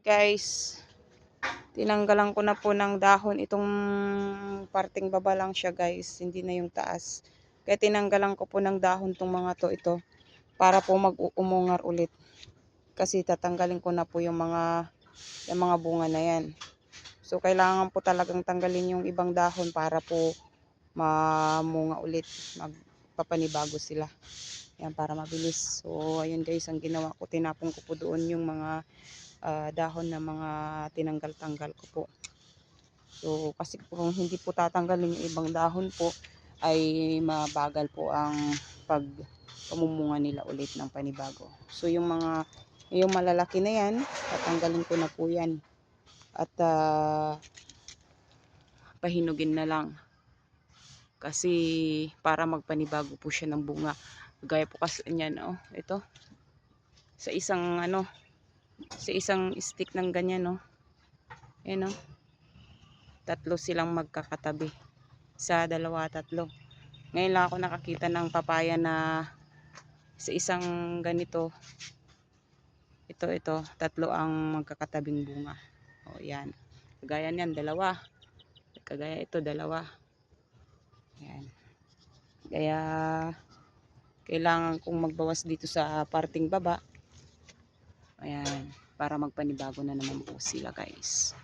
Guys, tinanggalan ko na po ng dahon. Itong parting baba lang siya guys, hindi na yung taas. Kaya tinanggalan ko po ng dahon tong mga to, ito. Para po mag-uumungar ulit. Kasi tatanggalin ko na po yung mga bunga na yan. So, kailangan po talagang tanggalin yung ibang dahon para po mamunga ulit. Magpapanibago sila. Yan, para mabilis. So, ayun guys, ang ginawa ko, tinapon ko po doon yung mga dahon na mga tinanggal-tanggal ko po. So, kasi kung hindi po tatanggalin yung ibang dahon po, ay mabagal po ang pagpamumunga nila ulit ng panibago. So, yung malalaki na yan, tatanggalin ko na po yan. At pahinugin na lang. Kasi para magpanibago po siya ng bunga. Gaya po kasi niyan, oh, ito. Sa isang stick ng ganyan, oh. Ayan, oh. Tatlo silang magkakatabi. Sa dalawa, tatlo. Ngayon lang ako nakakita ng papaya na sa isang ganito. Ito, tatlo ang magkakatabing bunga. O, yan. Kagaya niyan, dalawa. Kagaya ito, dalawa. Yan. Kaya, kailangan kong magbawas dito sa parting baba. Ayan. Para magpanibago na naman po sila guys.